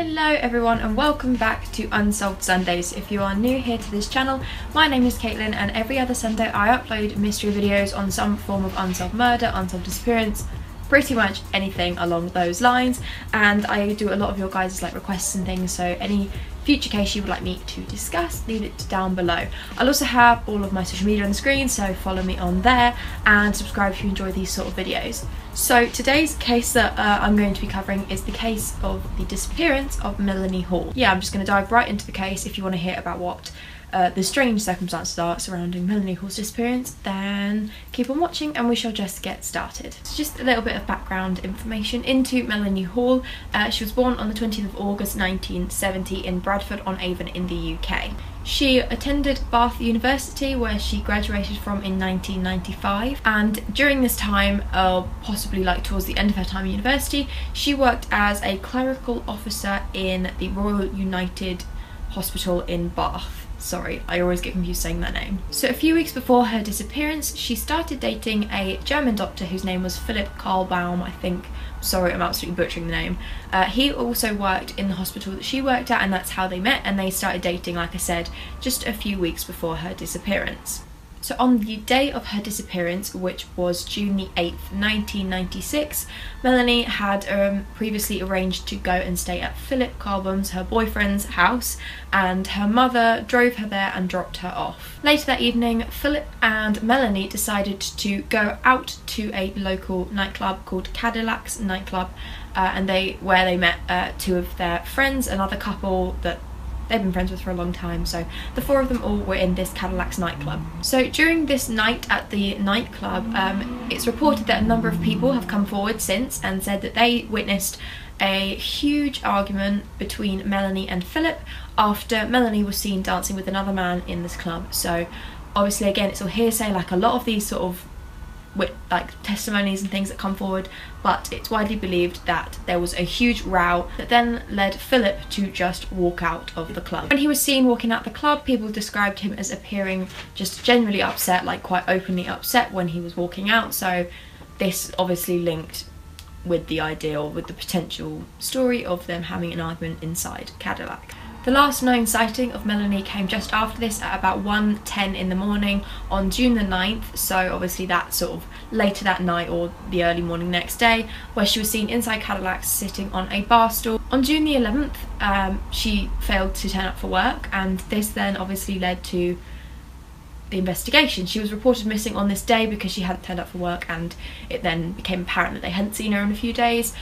Hello everyone and welcome back to Unsolved Sundays. If you are new here to this channel, my name is Caitlin and every other Sunday I upload mystery videos on some form of unsolved murder, unsolved disappearance, pretty much anything along those lines, and I do a lot of your guys' requests and things, so any future case you would like me to discuss, leave it down below. I'll also have all of my social media on the screen, so follow me on there and subscribe if you enjoy these sort of videos. So today's case that I'm going to be covering is the case of the disappearance of Melanie Hall. Yeah, I'm just going to dive right into the case. If you want to hear about what the strange circumstances are surrounding Melanie Hall's disappearance, then keep on watching and we shall just get started. So just a little bit of background information into Melanie Hall. She was born on the 20th of August 1970 in Bradford-on-Avon in the UK. She attended Bath University, where she graduated from in 1995, and during this time, possibly towards the end of her time at university, she worked as a clerical officer in the Royal United Hospital in Bath. Sorry, I always get confused saying that name. So a few weeks before her disappearance, she started dating a German doctor whose name was Philip Karlbaum, I think. Sorry, I'm absolutely butchering the name. He also worked in the hospital that she worked at, and that's how they met, and they started dating, like I said, just a few weeks before her disappearance. So on the day of her disappearance, which was June the 8th, 1996, Melanie had previously arranged to go and stay at Philip Karlbaum's, her boyfriend's, house, and her mother drove her there and dropped her off. Later that evening, Philip and Melanie decided to go out to a local nightclub called Cadillac's nightclub, where they met two of their friends, another couple that they've been friends with for a long time, so the four of them all were in this Cadillac's nightclub. So during this night at the nightclub, it's reported that a number of people have come forward since and said that they witnessed a huge argument between Melanie and Philip after Melanie was seen dancing with another man in this club. So obviously, again, it's all hearsay, like a lot of these sort of testimonies and things that come forward, but it's widely believed that there was a huge row that then led Philip to just walk out of the club. When he was seen walking out the club, people described him as appearing just generally upset, quite openly upset when he was walking out, so this obviously linked with the idea, or with the potential story of them having an argument inside Cadillac. The last known sighting of Melanie came just after this at about 1:10 in the morning on June the 9th, so obviously that's sort of later that night or the early morning next day, where she was seen inside Cadillac sitting on a bar stool. On June the 11th, she failed to turn up for work, and this then obviously led to the investigation. She was reported missing on this day because she hadn't turned up for work, and it then became apparent that they hadn't seen her in a few days.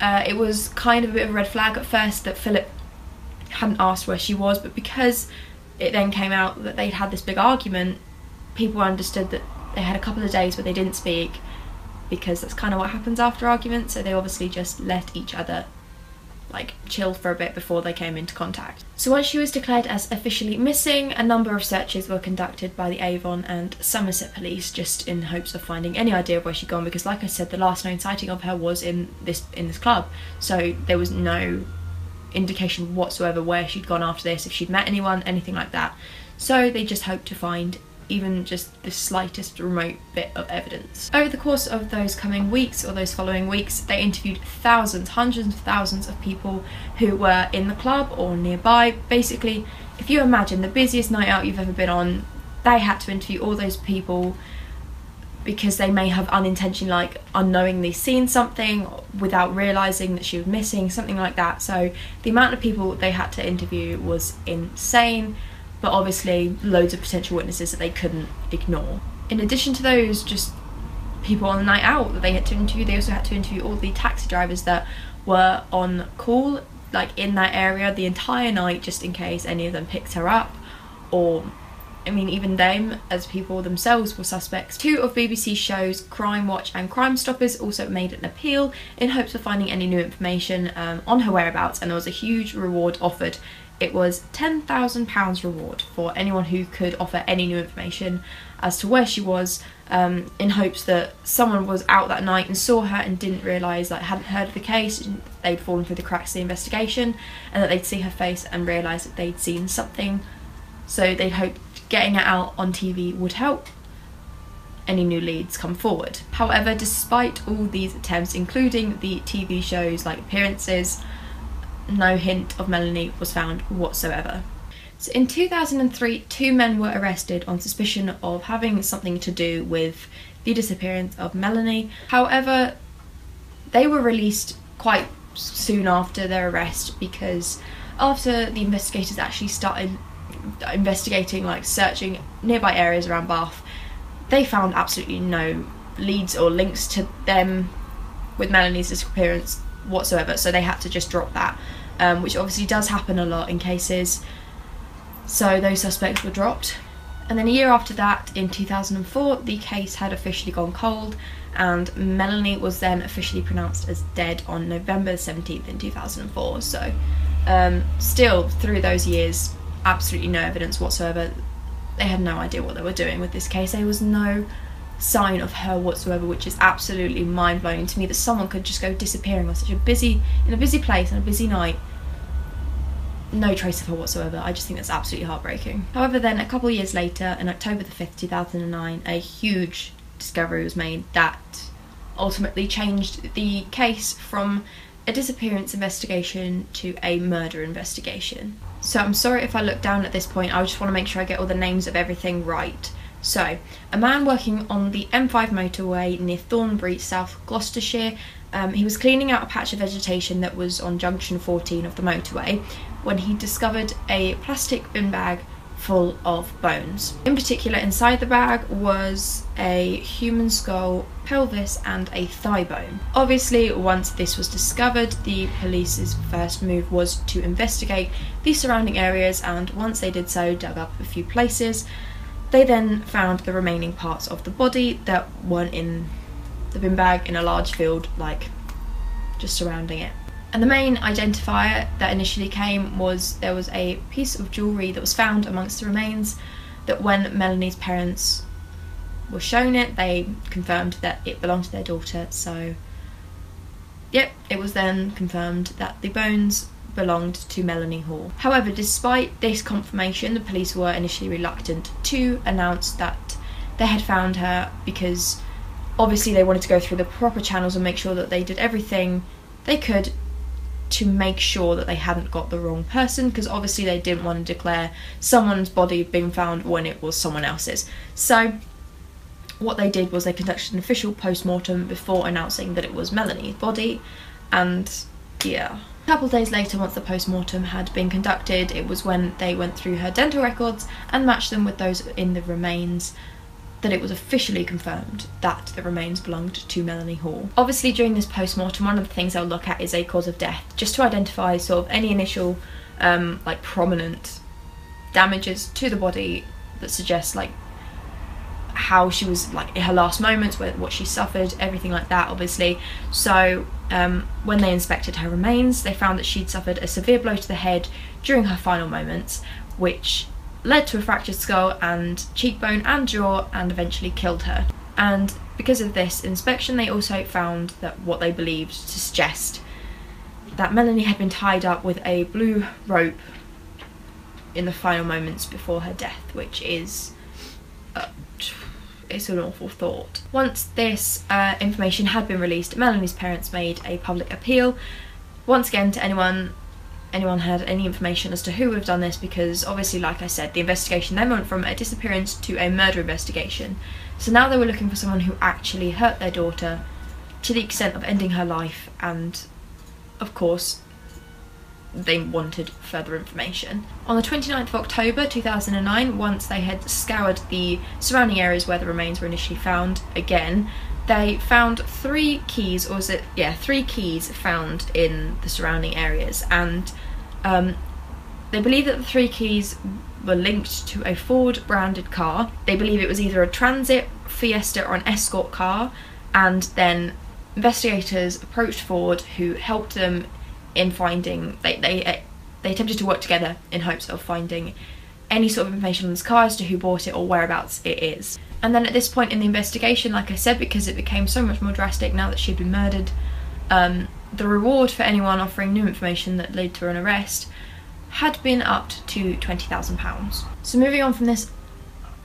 It was kind of a bit of a red flag at first that Philip hadn't asked where she was, but because it then came out that they'd had this big argument, people understood that they had a couple of days where they didn't speak, because that's kind of what happens after arguments, so they obviously just let each other chill for a bit before they came into contact. So once she was declared as officially missing, a number of searches were conducted by the Avon and Somerset police, just in hopes of finding any idea of where she'd gone, because like I said, the last known sighting of her was in this club, so there was no indication whatsoever where she'd gone after this, if she'd met anyone, anything like that. So they just hoped to find even just the slightest remote bit of evidence. Over the course of those coming weeks, or those following weeks, they interviewed thousands, hundreds of thousands of people who were in the club or nearby. Basically, if you imagine the busiest night out you've ever been on, they had to interview all those people because they may have unintentionally, unknowingly seen something without realising that she was missing, something like that. So the amount of people they had to interview was insane, but obviously loads of potential witnesses that they couldn't ignore. In addition to those just people on the night out that they had to interview, they also had to interview all the taxi drivers that were on call in that area the entire night, just in case any of them picked her up, or even them as people themselves were suspects. Two of BBC shows, Crime Watch and Crime Stoppers, also made an appeal in hopes of finding any new information on her whereabouts, and there was a huge reward offered. It was £10,000 reward for anyone who could offer any new information as to where she was, in hopes that someone was out that night and saw her and didn't realise, hadn't heard of the case, they'd fallen through the cracks of the investigation, and that they'd see her face and realise that they'd seen something. So they'd hoped getting it out on TV would help any new leads come forward. However, despite all these attempts, including the TV shows, appearances, no hint of Melanie was found whatsoever. So in 2003, 2 men were arrested on suspicion of having something to do with the disappearance of Melanie. However, they were released quite soon after their arrest, because after the investigators actually started investigating, like searching nearby areas around Bath, they found absolutely no leads or links to them with Melanie's disappearance whatsoever, so they had to just drop that, which obviously does happen a lot in cases. So those suspects were dropped. And then a year after that, in 2004, the case had officially gone cold, and Melanie was then officially pronounced as dead on November 17th in 2004. So still, through those years, absolutely no evidence whatsoever. They had no idea what they were doing with this case. There was no sign of her whatsoever, which is absolutely mind-blowing to me, that someone could just go disappearing on such a busy place on a busy night. No trace of her whatsoever. I just think that's absolutely heartbreaking. However, then a couple of years later, on October the 5th, 2009, a huge discovery was made that ultimately changed the case from a disappearance investigation to a murder investigation. So I'm sorry if I look down at this point, I just want to make sure I get all the names of everything right. So, a man working on the M5 motorway near Thornbury, South Gloucestershire, he was cleaning out a patch of vegetation that was on junction 14 of the motorway when he discovered a plastic bin bag full of bones. In particular, inside the bag was a human skull, pelvis and a thigh bone. Obviously, once this was discovered, the police's first move was to investigate the surrounding areas, and once they did so, dug up a few places. They then found the remaining parts of the body that weren't in the bin bag in a large field, like just surrounding it. And the main identifier that initially came was there was a piece of jewellery that was found amongst the remains that when Melanie's parents were shown it, they confirmed that it belonged to their daughter. So yep, it was then confirmed that the bones belonged to Melanie Hall. However, despite this confirmation, the police were initially reluctant to announce that they had found her, because obviously they wanted to go through the proper channels and make sure that they did everything they could to make sure that they hadn't got the wrong person, because obviously they didn't want to declare someone's body being found when it was someone else's. So what they did was they conducted an official post-mortem before announcing that it was Melanie's body, and yeah. A couple of days later, once the post-mortem had been conducted, it was when they went through her dental records and matched them with those in the remains that it was officially confirmed that the remains belonged to Melanie Hall. Obviously, during this post-mortem, one of the things they'll look at is a cause of death, just to identify sort of any initial like prominent damages to the body that suggest like how she was, like in her last moments, what she suffered, everything like that, obviously. So when they inspected her remains, they found that she'd suffered a severe blow to the head during her final moments, which led to a fractured skull and cheekbone and jaw, and eventually killed her. And because of this inspection, they also found that what they believed to suggest that Melanie had been tied up with a blue rope in the final moments before her death, which is it's an awful thought. Once this information had been released, Melanie's parents made a public appeal once again to anyone had any information as to who would have done this, because obviously, like I said, the investigation then went from a disappearance to a murder investigation. So now they were looking for someone who actually hurt their daughter to the extent of ending her life, and of course they wanted further information. On the 29th of October 2009, once they had scoured the surrounding areas where the remains were initially found again, they found 3 keys, or was it, yeah, 3 keys found in the surrounding areas, and they believe that the 3 keys were linked to a Ford branded car. They believe it was either a Transit, Fiesta or an Escort car, and then investigators approached Ford, who helped them in finding, they attempted to work together in hopes of finding any sort of information on this car as to who bought it or whereabouts it is. And then at this point in the investigation, like I said, because it became so much more drastic now that she'd been murdered, the reward for anyone offering new information that led to an arrest had been upped to £20,000. So moving on from this,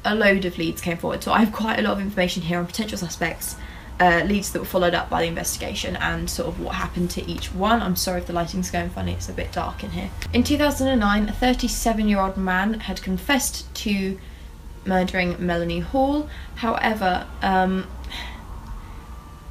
a load of leads came forward. So I have quite a lot of information here on potential suspects, leads that were followed up by the investigation and sort of what happened to each one. I'm sorry if the lighting's going funny, it's a bit dark in here. In 2009, a 37-year-old man had confessed to murdering Melanie Hall. However,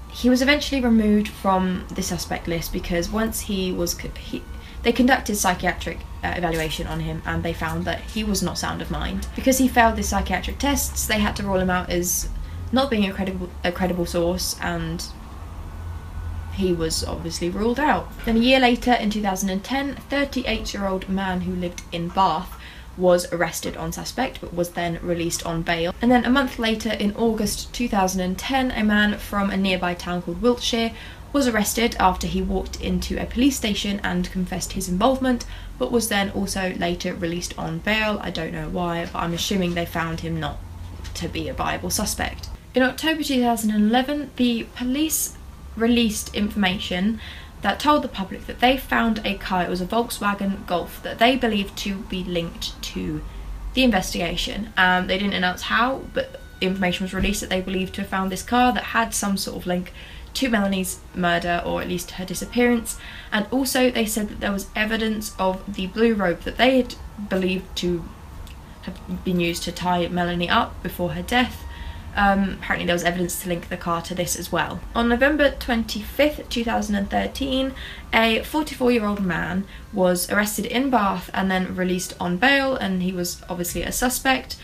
he was eventually removed from the suspect list because once they conducted psychiatric evaluation on him and they found that he was not sound of mind. Because he failed the psychiatric tests, they had to rule him out as not being a credible source, and he was obviously ruled out. Then a year later, in 2010, a 38-year-old man who lived in Bath was arrested on suspect but was then released on bail. And then a month later, in August 2010, a man from a nearby town called Wiltshire was arrested after he walked into a police station and confessed his involvement, but was then also later released on bail. I don't know why, but I'm assuming they found him not to be a viable suspect. In October 2011, the police released information that told the public that they found a car, it was a Volkswagen Golf, that they believed to be linked to the investigation. They didn't announce how, but information was released that they believed to have found this car that had some sort of link to Melanie's murder, or at least her disappearance. And also they said that there was evidence of the blue rope that they had believed to have been used to tie Melanie up before her death. Apparently there was evidence to link the car to this as well. On November 25th, 2013, a 44-year-old man was arrested in Bath and then released on bail, and he was obviously a suspect.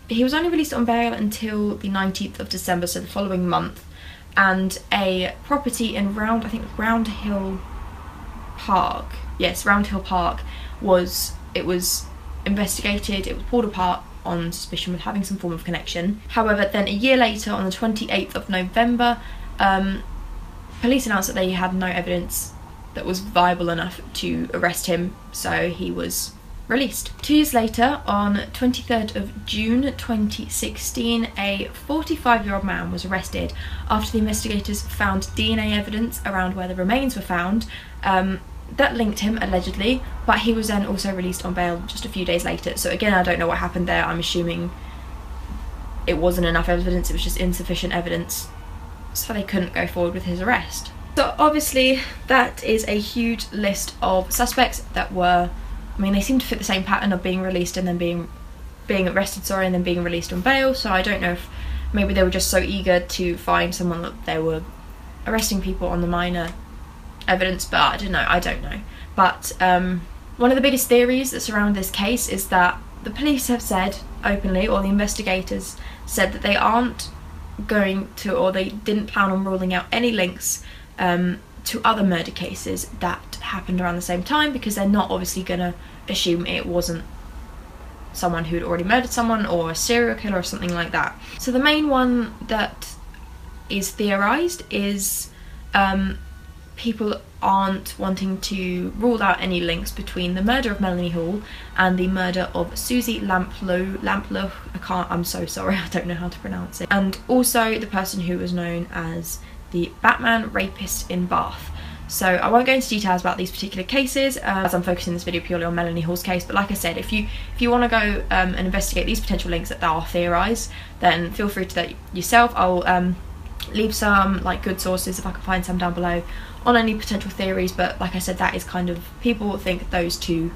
He was only released on bail until the 19th of December, so the following month, and a property in Round Hill Park, yes, Round Hill Park, was investigated, it was pulled apart on suspicion of having some form of connection. However, then a year later, on the 28th of November, police announced that they had no evidence that was viable enough to arrest him, so he was released. 2 years later, on 23rd of June 2016, a 45-year-old man was arrested after the investigators found DNA evidence around where the remains were found that linked him, allegedly, but he was then also released on bail just a few days later. So again, I don't know what happened there. I'm assuming it wasn't enough evidence, it was just insufficient evidence, so they couldn't go forward with his arrest. So obviously that is a huge list of suspects that were, I mean, they seem to fit the same pattern of being released and then being arrested, and then being released on bail. So I don't know if maybe they were just so eager to find someone that they were arresting people on the minor evidence, but I don't know. But one of the biggest theories that surround this case is that the police have said openly, or the investigators said, that they aren't going to, or they didn't plan on ruling out any links to other murder cases that happened around the same time, because they're not obviously going to assume it wasn't someone who'd already murdered someone or a serial killer or something like that. So the main one that is theorised is people aren't wanting to rule out any links between the murder of Melanie Hall and the murder of Susie Lamplough, I'm so sorry, I don't know how to pronounce it, and also the person who was known as the Batman rapist in Bath. So I won't go into details about these particular cases, as I'm focusing this video purely on Melanie Hall's case, but like I said, if you want to go and investigate these potential links that are theorised, then feel free to do that yourself. I'll leave some good sources, if I can find some, down below on any potential theories, but like I said, that is kind of, people think those two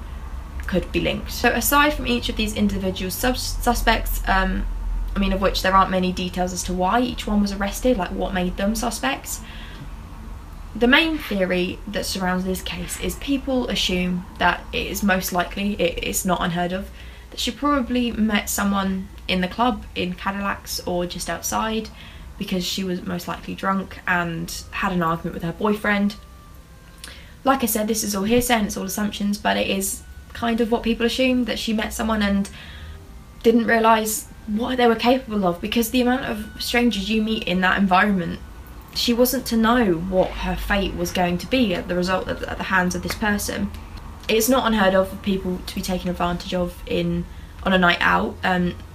could be linked. So aside from each of these individual suspects, I mean, of which there aren't many details as to why each one was arrested, like what made them suspects, the main theory that surrounds this case is people assume that it is most likely, it's not unheard of, that she probably met someone in the club, in Cadillacs, or just outside, because she was most likely drunk and had an argument with her boyfriend. Like I said, this is all hearsay and it's all assumptions, but it is kind of what people assume, that she met someone and didn't realise what they were capable of, because the amount of strangers you meet in that environment, she wasn't to know what her fate was going to be at the result at the hands of this person. It's not unheard of for people to be taken advantage of on a night out,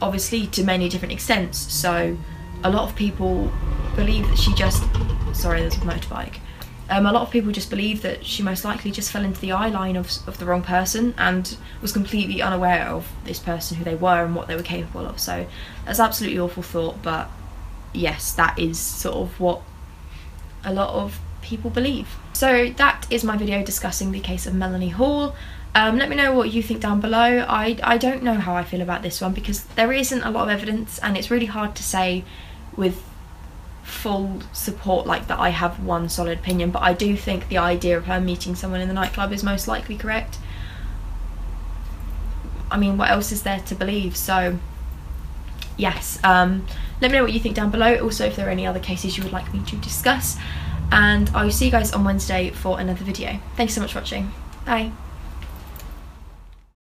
obviously to many different extents. So a lot of people believe that she just, sorry, there's a motorbike. A lot of people just believe that she most likely just fell into the eye line of the wrong person and was completely unaware of this person, who they were and what they were capable of. So that's absolutely awful thought, but yes, that is sort of what a lot of people believe. So that is my video discussing the case of Melanie Hall. Let me know what you think down below. I don't know how I feel about this one because there isn't a lot of evidence, and it's really hard to say with full support like that I have one solid opinion, but I do think the idea of her meeting someone in the nightclub is most likely correct. I mean, what else is there to believe? So yes, let me know what you think down below. Also, if there are any other cases you would like me to discuss, and I will see you guys on Wednesday for another video. Thanks so much for watching. Bye.